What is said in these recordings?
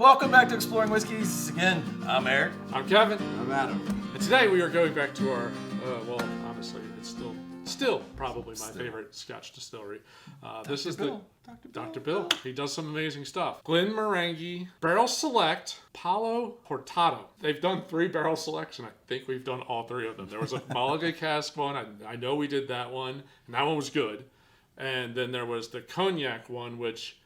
Welcome back to Exploring Whiskeys. Again, I'm Eric. I'm Kevin. I'm Adam. And today we are going back to our, well, honestly, it's still probably my favorite Scotch distillery. This is Dr. Bill. He does some amazing stuff. Glenmorangie, Barrel Select, Palo Cortado. They've done 3 Barrel Selects, and I think we've done all 3 of them. There was a Malaga Cask one. I know we did that one, and that one was good. And then there was the Cognac one, which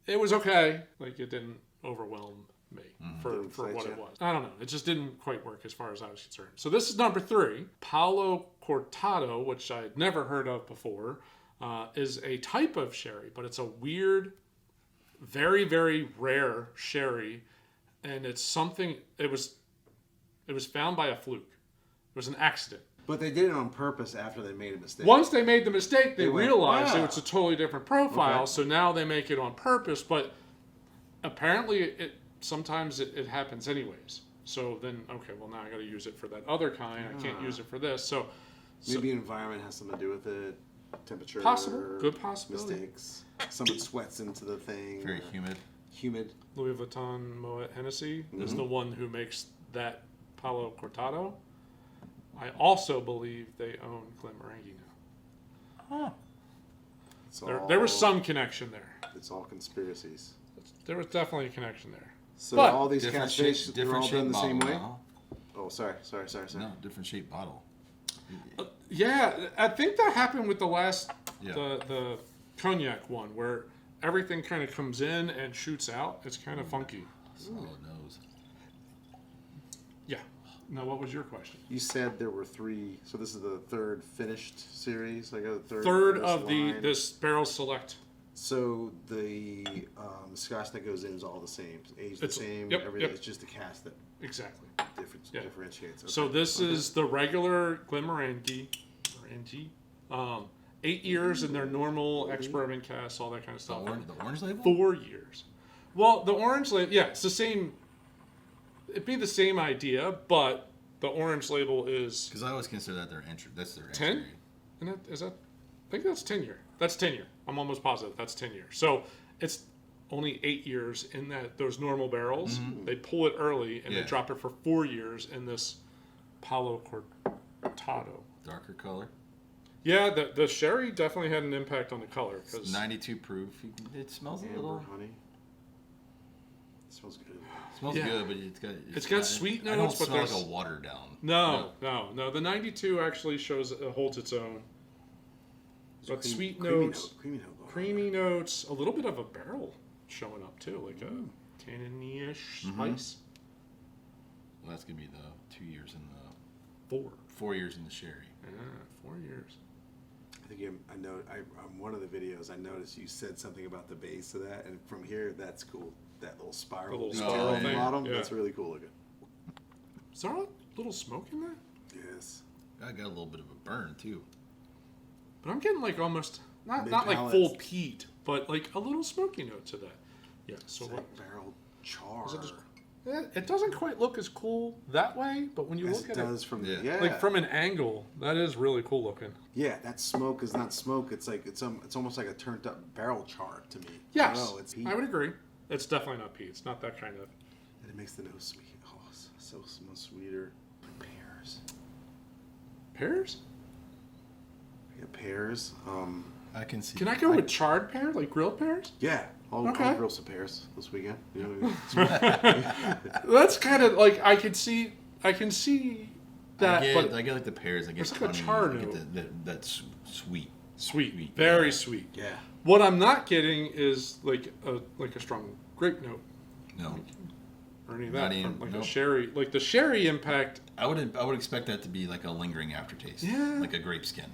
it was okay. Like, it didn't overwhelm me for what it was. I don't know. It just didn't quite work as far as I was concerned. So this is number 3. Palo Cortado, which I had never heard of before, is a type of sherry, but it's a weird, very, very rare sherry. And it's something, it was found by a fluke. It was an accident. But they did it on purpose after they made a mistake. Once they made the mistake, they realized wow. it was a totally different profile. Okay. So now they make it on purpose, but apparently sometimes it happens anyways. So then, okay, well, now I got to use it for that other kind. I can't use it for this. So maybe environment has something to do with it. Temperature. Possible. Good possibility. Mistakes. Someone sweats into the thing. Very humid. Louis Vuitton Moet Hennessy is the one who makes that Palo Cortado. I also believe they own Glenmorangie now. There was some connection there. It's all conspiracies. There was definitely a connection there. So But all these casks, they're all done the same way? Now. Oh, sorry. No, different shaped bottle. Yeah, I think that happened with the last, Yeah. the Cognac one, where everything kind of comes in and shoots out. It's kind of funky. Solid nose. Yeah. Now, what was your question? You said there were 3, so this is the 3rd finished series? I got a Third this of line. this Barrel Select. So the scotch that goes in is all the same, aged the same, yep, everything. yep. It's just the cask that Exactly. differentiates. Okay. So this is the regular Glenmorangie. 8 years in their normal ex-bourbon casks, all that kind of stuff. The orange label? 4 years. Well, the orange label, yeah, it's the same. It'd be the same idea, but the orange label is Because I always consider that their entry. That's their 10. entry. And I think that's 10 year. That's 10 year. I'm almost positive that's 10 years. So it's only 8 years in those normal barrels. They pull it early and they drop it for 4 years in this Palo Cortado. Darker color. Yeah, the sherry definitely had an impact on the color. It's 92 proof. It smells a Amber little. honey. It smells good. It smells good, but it's got sweet notes, I don't but smell there's like a watered down. No. The 92 actually holds its own. But sweet notes, creamy notes, a little bit of a barrel showing up too, like a tannin-ish spice. Well, that's gonna be the 2 years in the 4 years in the sherry. Yeah, 4 years. I think on one of the videos I noticed you said something about the base of that, and from here that's cool. That little spiral The little detail spiral on the thing, bottom, yeah. that's really cool looking. Is there a little smoke in there? Yes. I got a little bit of a burn too. But I'm getting like almost not like Mid-palate. full peat, but like a little smoky note to that. Yeah. So It's what? like barrel char. It doesn't quite look as cool that way, but when you As look it at does it, from like from an angle, that is really cool looking. Yeah, that smoke is not smoke. It's like it's almost like a turned up barrel char to me. Yes, I don't know, it's peat. I would agree. It's definitely not peat. It's not that kind of. And it makes the nose sweet. Oh, so much sweeter. Pears. Pears? Yeah, pears. I can see. Can I go with charred pear, like grilled pears? Yeah, I'll grill some pears this weekend. You know what I mean? That's kind of like I can see that. I get like the pears. I get there's like a honey, char I note. get that sweet. Sweet, very sweet. Yeah. What I'm not getting is like a strong grape note. No. Or any of Not that. even- Like nope. a sherry, like the sherry impact. I would expect that to be like a lingering aftertaste. Yeah. Like a grape skin.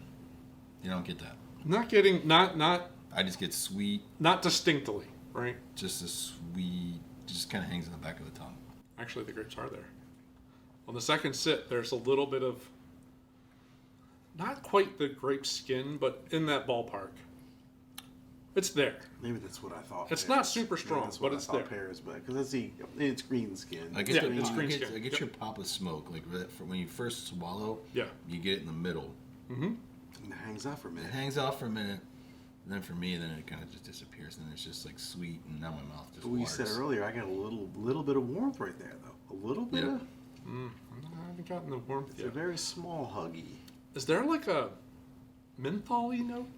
You don't get that. Not getting not I just get sweet, not distinctly, right? just a sweet, just kind of hangs in the back of the tongue. Actually, the grapes are there. On the second sip, there's a little bit of not quite the grape skin, but in that ballpark. It's there. Maybe that's what I thought. It's pears. not super Maybe strong, that's what but I it's thought there. Pears, but because it's green skin. I get Yeah, the it's pop, green I get, skin. I get Yep. your pop of smoke. Like when you first swallow, Yeah. you get it in the middle. Mm-hmm. And it hangs out for a It minute. hangs out for a minute. And then for me, then it kind of just disappears, and then it's just like sweet, and now my mouth just Well, you waters. said earlier, I got a little bit of warmth right there, though. A little bit Yep. of... I haven't gotten the warmth It's a yet. very small huggy. Is there like a menthol-y note?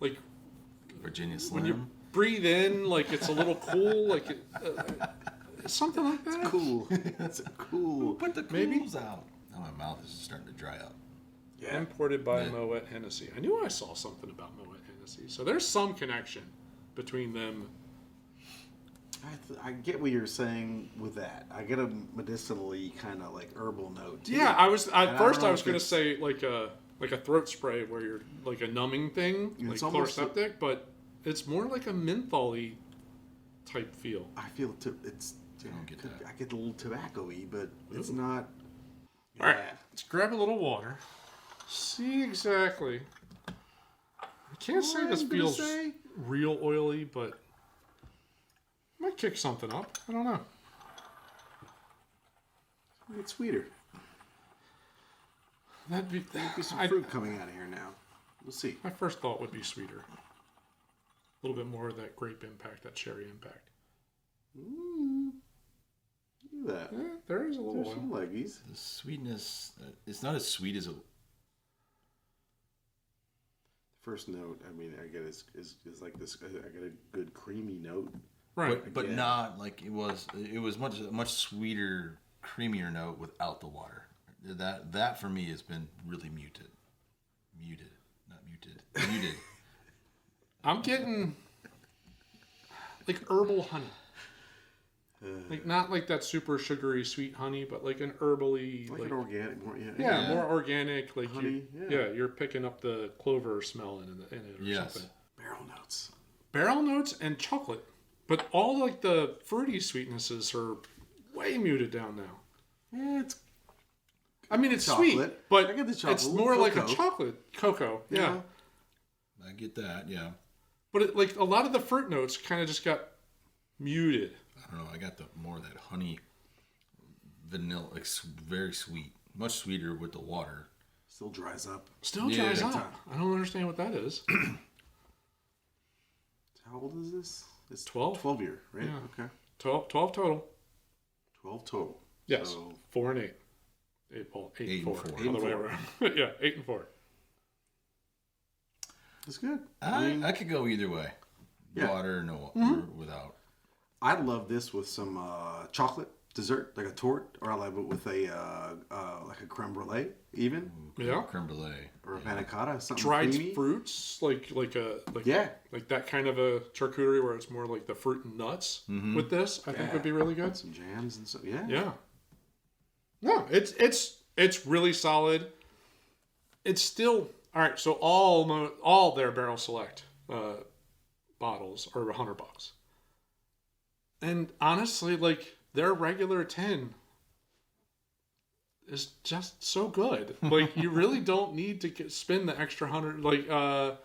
Like Virginia when you Slim. breathe in, like it's a little cool, like something like that. Cool. That's cool. Put the Maybe. cools out. Now my mouth is starting to dry up. Yeah. Imported by Yeah. Moet Hennessy. I knew I saw something about Moet Hennessy. So there's some connection between them. I get what you're saying with that. I get a medicinally kind of like herbal note. Too. Yeah, I was And at first don't know I was if gonna it's- say like a throat spray where you're like a numbing thing, like It's almost chloroseptic, but it's more like a menthol-y type feel. I feel it's. I don't get that. I get a little tobacco-y, but it's not. All right, let's grab a little water. See exactly. I can't say this I'm gonna feels say- real oily, but might kick something up. I don't know. It's sweeter. That'd be Some fruit coming out of here now. We'll see. my first thought would be sweeter. A little bit more of that grape impact, that cherry impact. Look at that. Yeah, there is a little There's oil. some leggies. The sweetness, it's not as sweet as a. First note, I mean, I get is like this. I get a good creamy note. Right. But Again. not like it was. It was much sweeter, creamier note without the water. That for me has been really muted. Muted. I'm getting like herbal honey. Like not like that super sugary sweet honey, but like an herbally Like an organic, more, yeah. yeah, more organic. Like Honey, you're picking up the clover smell in it or Yes. something. Barrel notes. Barrel notes and chocolate, but all like the fruity sweetnesses are way muted down now. Yeah, it's I mean, it's Chocolate. sweet, but I get the chocolate. it's A little more like a cocoa. chocolate cocoa. Yeah, Yeah. I get that. Yeah. but it, like a lot of the fruit notes kind of just got muted. I don't know. I got the more of that honey, vanilla, like very sweet, much sweeter with the water. Still dries up. Still Yeah, dries big up. I don't understand what that is. How old is this? It's 12. 12 year, right? Yeah. Okay. 12 total. 12 total. Yes, So, 4 and 8. 8 8 and and 4. 4. Other way around. Yeah, 8 and 4. it's good. I could go either way. Yeah. Water or no or without. I love this with some chocolate dessert, like a torte, or I love it with a like a creme brulee, even, Yeah. Creme brulee. or a panna cotta, something Dried creamy. fruits, like Yeah. like that kind of a charcuterie where it's more like the fruit and nuts with this. I think would be really good. Some jams and stuff. Yeah. Yeah. No, it's really solid. It's still all right. So all their Barrel Select bottles are $100, and honestly, like their regular 10 is just so good. Like you really don't need to spend the extra 100. Like glad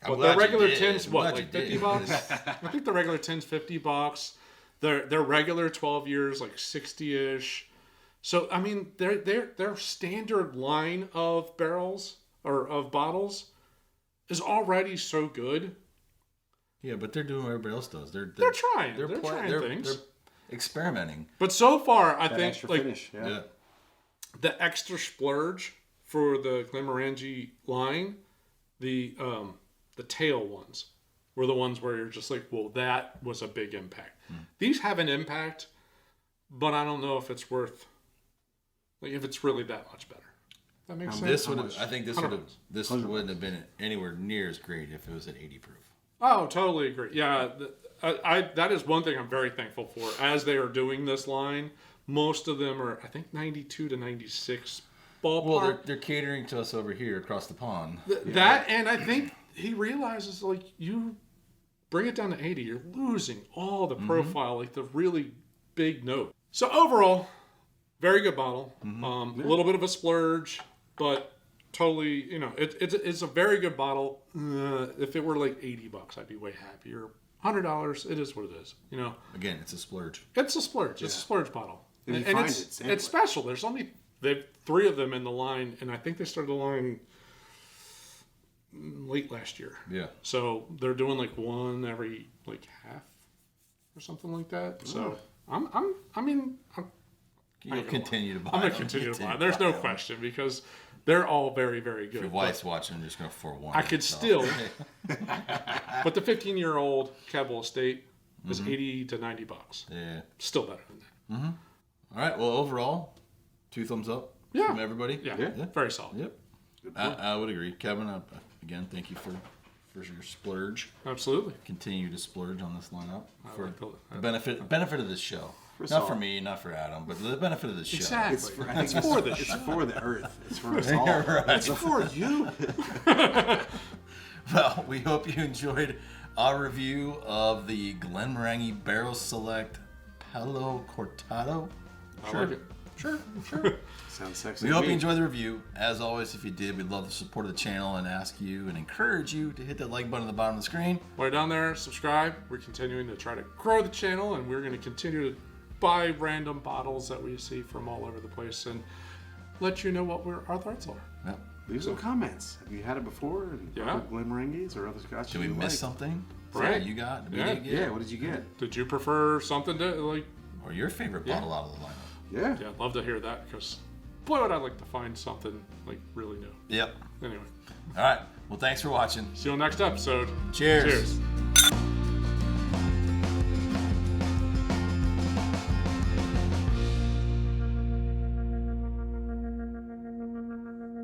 their you regular did. 10's I'm what, glad like you did. $50? I think the regular 10's $50. Their regular 12 years like 60-ish. So I mean, their standard line of barrels or of bottles is already so good. Yeah, but they're doing what everybody else does. They're trying. They're trying things. They're experimenting. But so far, I That think extra like finish. Yeah. Yeah. the extra splurge for the Glenmorangie line, the tail ones were the ones where you're just like, well, that was a big impact. These have an impact, but I don't know if it's worth, like, if it's really that much better. That makes sense. This would How have. much? I think this would have. This wouldn't have been anywhere near as great if it was at 80 proof. Oh, totally agree. Yeah, I that is one thing I'm very thankful for. As they are doing this line, most of them are, I think, 92 to 96 ballpark. Well, they're catering to us over here across the pond. That, and I think he realizes, like, you bring it down to 80, you're losing all the profile, like the really big note. So overall, very good bottle. A little bit of a splurge, but totally, it's a very good bottle. If it were like $80, I'd be way happier. $100, it is what it is. Again, it's a splurge. It's a splurge. It's a splurge bottle, And you and find it's it, sample it. special. There's only they have 3 of them in the line, and I think they started the line late last year. Yeah. So they're doing like one every like half or something like that. So You'll continue to buy. I'm gonna continue to buy. There's no question because they're all very, very good. If your wife's watching, I'm just gonna forewarn. I could still, but the 15-year-old Cabell Estate is $80 to $90. Yeah. Still better than that. All right. Well, overall, 2 thumbs up from everybody. Yeah. Very solid. Yep. I would agree, Kevin. Again, thank you for your splurge. Absolutely. Continue to splurge on this lineup for like the benefit of this show. Not for me, not for Adam, but the benefit of this show. Exactly. It's for the earth. It's for us all. Right. It's for you. Well, we hope you enjoyed our review of the Glenmorangie Barrel Select Palo Cortado. I like it. Sure. Sounds sexy. We to hope me. you enjoyed the review. As always, if you did, we'd love the support of the channel and ask you and encourage you to hit that like button at the bottom of the screen. While you're down there, subscribe. We're continuing to try to grow the channel, and we're going to continue to buy random bottles that we see from all over the place and let you know what our thoughts are. Yep. Leave some comments. Have you had it before? Yeah. Other Glenmorangies or other Scotch? Did we miss something? Is that Right. what you got? Did we Yeah. get? Yeah. What did you get? Did you prefer something to like? Or your favorite bottle out of the lineup? Yeah. Yeah, I'd love to hear that because boy, would I like to find something like really new. Yep. Anyway, All right. Well, thanks for watching. see you on the next episode. Cheers. Cheers.